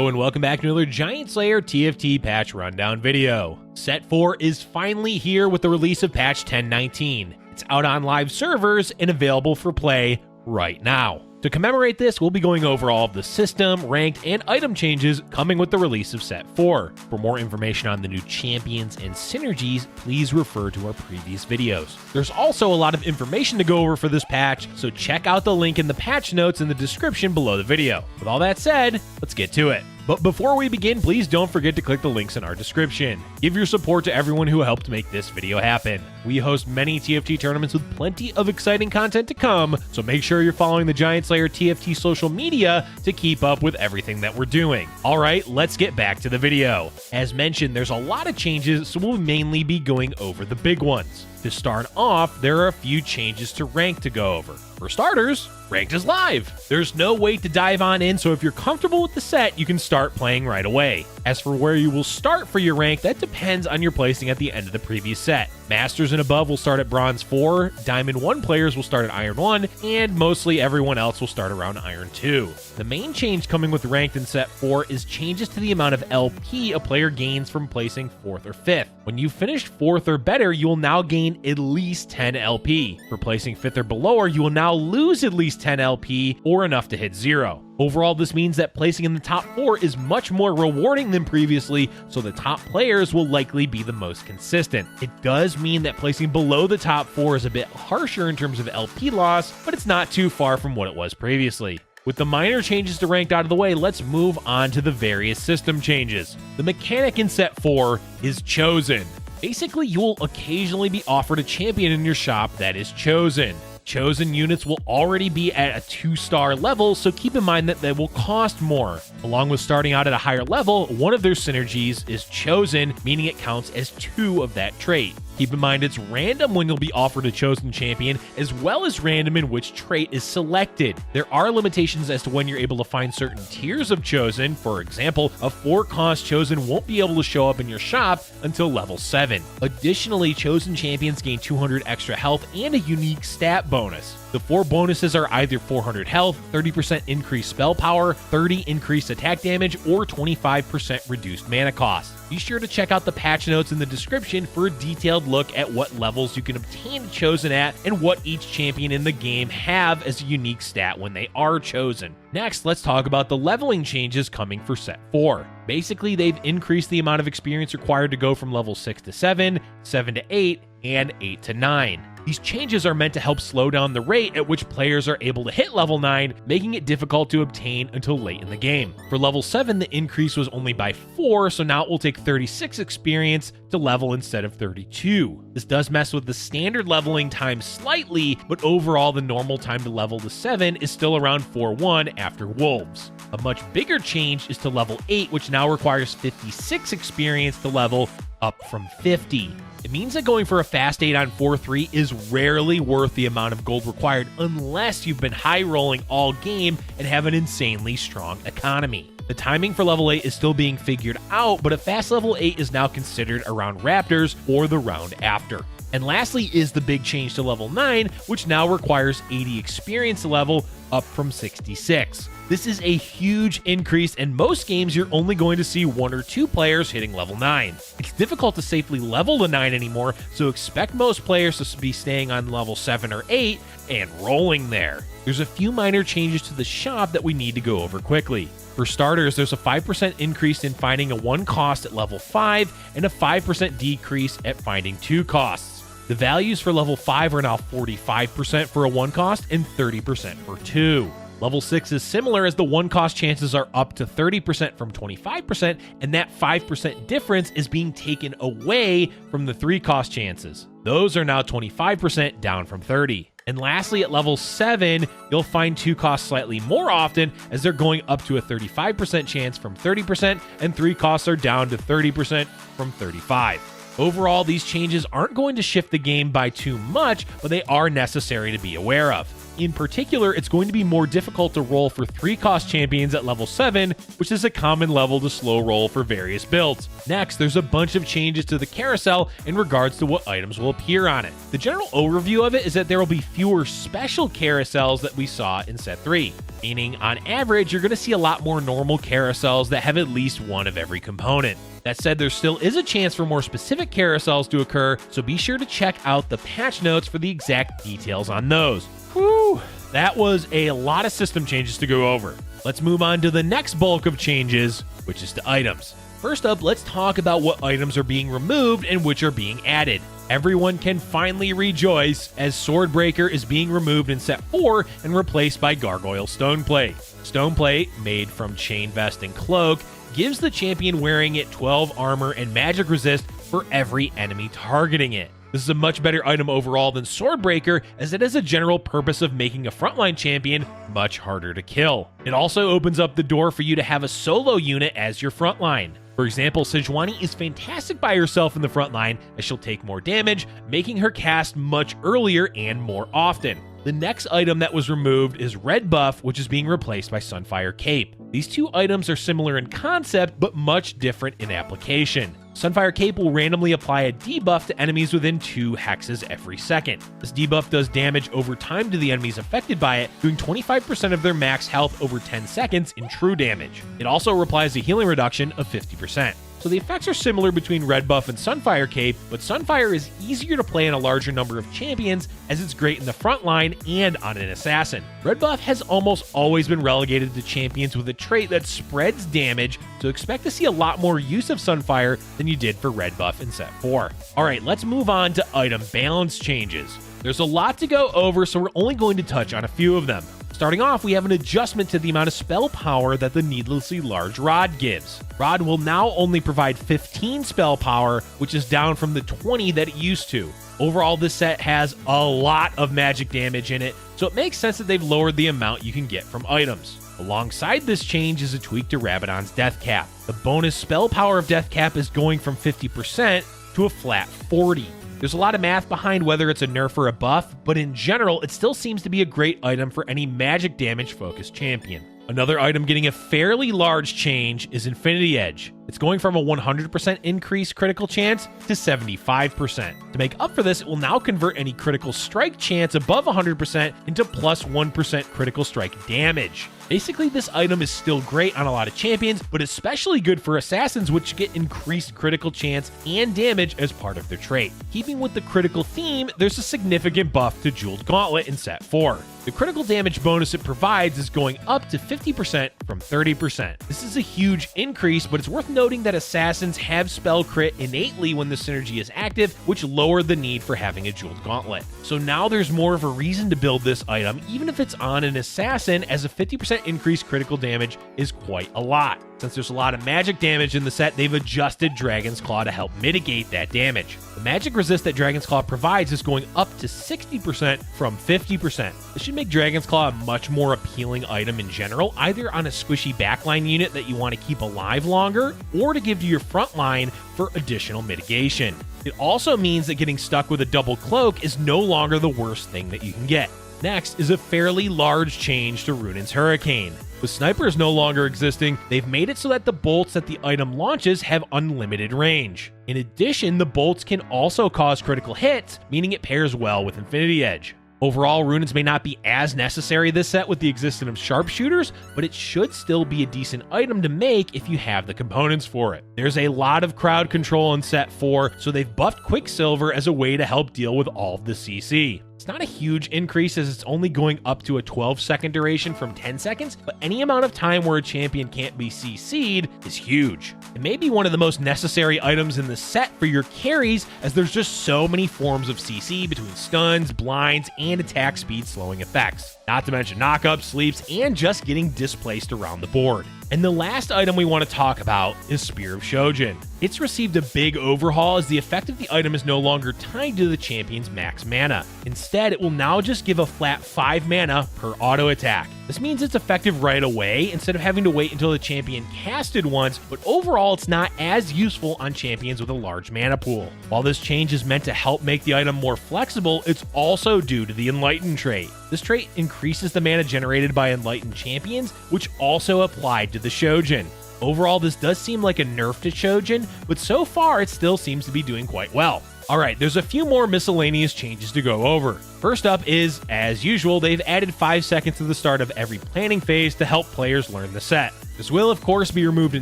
Hello and welcome back to another Giant Slayer TFT patch rundown video. Set 4 is finally here with the release of patch 10.19. It's out on live servers and available for play right now. To commemorate this, we'll be going over all of the system, ranked, and item changes coming with the release of Set 4. For more information on the new champions and synergies, please refer to our previous videos. There's also a lot of information to go over for this patch, so check out the link in the patch notes in the description below the video. With all that said, let's get to it. But before we begin, please don't forget to click the links in our description. Give your support to everyone who helped make this video happen. We host many TFT tournaments with plenty of exciting content to come, so make sure you're following the Giant Slayer TFT social media to keep up with everything that we're doing. Alright, let's get back to the video. As mentioned, there's a lot of changes, so we'll mainly be going over the big ones. To start off, there are a few changes to rank to go over. For starters, ranked is live. There's no wait to dive on in, so if you're comfortable with the set, you can start playing right away. As for where you will start for your rank, that depends on your placing at the end of the previous set. Masters and above will start at Bronze 4, Diamond 1 players will start at Iron 1, and mostly everyone else will start around Iron 2. The main change coming with ranked in Set 4 is changes to the amount of LP a player gains from placing 4th or 5th. When you finished 4th or better, you will now gain at least 10 LP. For placing 5th or below, you will now lose at least 10 LP or enough to hit 0. Overall, this means that placing in the top 4 is much more rewarding than previously, so the top players will likely be the most consistent. It does mean that placing below the top 4 is a bit harsher in terms of LP loss, but it's not too far from what it was previously. With the minor changes to ranked out of the way, let's move on to the various system changes. The mechanic in Set 4 is Chosen. Basically, you will occasionally be offered a champion in your shop that is chosen. Chosen units will already be at a 2-star level, so keep in mind that they will cost more. Along with starting out at a higher level, one of their synergies is Chosen, meaning it counts as 2 of that trait. Keep in mind it's random when you'll be offered a chosen champion, as well as random in which trait is selected. There are limitations as to when you're able to find certain tiers of chosen. For example, a 4-cost chosen won't be able to show up in your shop until level 7. Additionally, chosen champions gain 200 extra health and a unique stat bonus. The 4 bonuses are either 400 health, 30% increased spell power, 30 increased attack damage, or 25% reduced mana cost. Be sure to check out the patch notes in the description for a detailed look at what levels you can obtain chosen at and what each champion in the game have as a unique stat when they are chosen. Next, let's talk about the leveling changes coming for Set 4. Basically, they've increased the amount of experience required to go from level 6 to 7, 7 to 8, and 8 to 9. These changes are meant to help slow down the rate at which players are able to hit level 9, making it difficult to obtain until late in the game. For level 7, the increase was only by 4, so now it will take 36 experience to level instead of 32. This does mess with the standard leveling time slightly, but overall the normal time to level to 7 is still around 4-1 after Wolves. A much bigger change is to level 8, which now requires 56 experience to level, up from 50. It means that going for a fast 8 on 4-3 is rarely worth the amount of gold required unless you've been high rolling all game and have an insanely strong economy. The timing for level 8 is still being figured out, but a fast level 8 is now considered around Raptors or the round after. And lastly is the big change to level 9, which now requires 80 experience to level, up from 66. This is a huge increase, and most games you're only going to see 1 or 2 players hitting level 9. It's difficult to safely level to 9 anymore, so expect most players to be staying on level 7 or 8 and rolling there. There's a few minor changes to the shop that we need to go over quickly. For starters, there's a 5% increase in finding a 1 cost at level 5 and a 5% decrease at finding 2 costs. The values for level 5 are now 45% for a 1 cost and 30% for 2. Level 6 is similar, as the 1 cost chances are up to 30% from 25%, and that 5% difference is being taken away from the 3 cost chances. Those are now 25% down from 30. And lastly, at level 7, you'll find 2 costs slightly more often, as they're going up to a 35% chance from 30%, and 3 costs are down to 30% from 35%. Overall, these changes aren't going to shift the game by too much, but they are necessary to be aware of. In particular, it's going to be more difficult to roll for 3-cost champions at level 7, which is a common level to slow roll for various builds. Next, there's a bunch of changes to the carousel in regards to what items will appear on it. The general overview of it is that there will be fewer special carousels that we saw in Set 3, meaning on average, you're going to see a lot more normal carousels that have at least one of every component. That said, there still is a chance for more specific carousels to occur, so be sure to check out the patch notes for the exact details on those. Whew, that was a lot of system changes to go over. Let's move on to the next bulk of changes, which is to items. First up, let's talk about what items are being removed and which are being added. Everyone can finally rejoice as Swordbreaker is being removed in Set 4 and replaced by Gargoyle Stoneplate. Stoneplate, made from Chain Vest and Cloak, gives the champion wearing it 12 armor and magic resist for every enemy targeting it. This is a much better item overall than Swordbreaker, as it has a general purpose of making a frontline champion much harder to kill. It also opens up the door for you to have a solo unit as your frontline. For example, Sejuani is fantastic by herself in the front line, as she'll take more damage, making her cast much earlier and more often. The next item that was removed is Red Buff, which is being replaced by Sunfire Cape. These two items are similar in concept, but much different in application. Sunfire Cape will randomly apply a debuff to enemies within 2 hexes every second. This debuff does damage over time to the enemies affected by it, doing 25% of their max health over 10 seconds in true damage. It also applies a healing reduction of 50%. So the effects are similar between Red Buff and Sunfire Cape, but Sunfire is easier to play in a larger number of champions as it's great in the front line and on an assassin. Red Buff has almost always been relegated to champions with a trait that spreads damage, so expect to see a lot more use of Sunfire than you did for Red Buff in Set 4. Alright, let's move on to item balance changes. There's a lot to go over, so we're only going to touch on a few of them. Starting off, we have an adjustment to the amount of spell power that the needlessly large rod gives. Rod will now only provide 15 spell power, which is down from the 20 that it used to. Overall, this set has a lot of magic damage in it, so it makes sense that they've lowered the amount you can get from items. Alongside this change is a tweak to Rabadon's Death Cap. The bonus spell power of Death Cap is going from 50% to a flat 40%. There's a lot of math behind whether it's a nerf or a buff, but in general, it still seems to be a great item for any magic damage focused champion. Another item getting a fairly large change is Infinity Edge. It's going from a 100% increased critical chance to 75%. To make up for this, it will now convert any critical strike chance above 100% into plus 1% critical strike damage. Basically, this item is still great on a lot of champions, but especially good for assassins, which get increased critical chance and damage as part of their trait. Keeping with the critical theme, there's a significant buff to Jeweled Gauntlet in Set 4. The critical damage bonus it provides is going up to 50% from 30%. This is a huge increase, but it's worth noting that assassins have spell crit innately when the synergy is active, which lowered the need for having a Jeweled Gauntlet. So now there's more of a reason to build this item, even if it's on an assassin, as a 50% increased critical damage is quite a lot. Since there's a lot of magic damage in the set, they've adjusted Dragon's Claw to help mitigate that damage. The magic resist that Dragon's Claw provides is going up to 60% from 50%. This should make Dragon's Claw a much more appealing item in general, either on a squishy backline unit that you want to keep alive longer, or to give to your front line for additional mitigation. It also means that getting stuck with a double cloak is no longer the worst thing that you can get. Next is a fairly large change to Runin's Hurricane. With snipers no longer existing, they've made it so that the bolts that the item launches have unlimited range. In addition, the bolts can also cause critical hits, meaning it pairs well with Infinity Edge. Overall, Runin's may not be as necessary this set with the existence of sharpshooters, but it should still be a decent item to make if you have the components for it. There's a lot of crowd control in Set 4, so they've buffed Quicksilver as a way to help deal with all of the CC. It's not a huge increase as it's only going up to a 12-second duration from 10 seconds, but any amount of time where a champion can't be CC'd is huge. It may be one of the most necessary items in the set for your carries, as there's just so many forms of CC between stuns, blinds, and attack speed slowing effects. Not to mention knockups, sleeps, and just getting displaced around the board. And the last item we want to talk about is Spear of Shojin. It's received a big overhaul as the effect of the item is no longer tied to the champion's max mana. Instead, it will now just give a flat 5 mana per auto attack. This means it's effective right away instead of having to wait until the champion casted once, but overall it's not as useful on champions with a large mana pool. While this change is meant to help make the item more flexible, it's also due to the Enlighten trait. This trait increases the mana generated by Enlightened champions, which also applied to the Shojin. Overall, this does seem like a nerf to Shojin, but so far it still seems to be doing quite well. Alright, there's a few more miscellaneous changes to go over. First up is, as usual, they've added 5 seconds to the start of every planning phase to help players learn the set. This will, of course, be removed in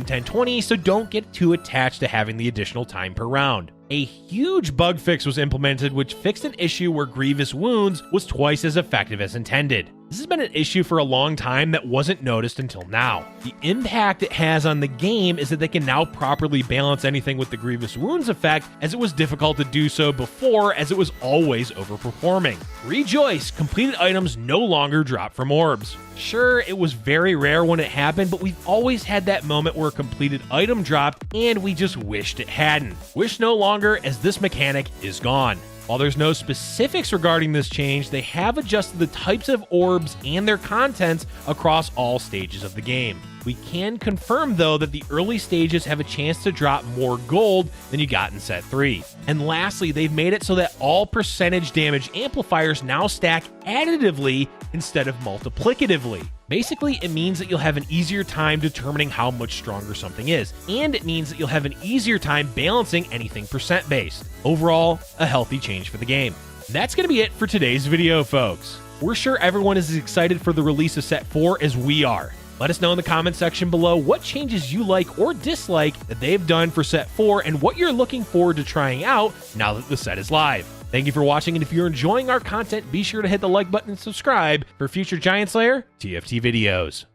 1020, so don't get too attached to having the additional time per round. A huge bug fix was implemented which fixed an issue where Grievous Wounds was twice as effective as intended. This has been an issue for a long time that wasn't noticed until now. The impact it has on the game is that they can now properly balance anything with the Grievous Wounds effect, as it was difficult to do so before as it was always overperforming. Rejoice! Completed items no longer drop from orbs. Sure, it was very rare when it happened, but we've always had that moment where a completed item dropped and we just wished it hadn't. Wish no longer, as this mechanic is gone. While there's no specifics regarding this change, they have adjusted the types of orbs and their contents across all stages of the game. We can confirm, though, that the early stages have a chance to drop more gold than you got in Set 3. And lastly, they've made it so that all percentage damage amplifiers now stack additively instead of multiplicatively. Basically, it means that you'll have an easier time determining how much stronger something is, and it means that you'll have an easier time balancing anything percent-based. Overall, a healthy change for the game. That's going to be it for today's video, folks. We're sure everyone is as excited for the release of Set 4 as we are. Let us know in the comment section below what changes you like or dislike that they've done for Set 4 and what you're looking forward to trying out now that the set is live. Thank you for watching, and if you're enjoying our content, be sure to hit the like button and subscribe for future Giant Slayer TFT videos.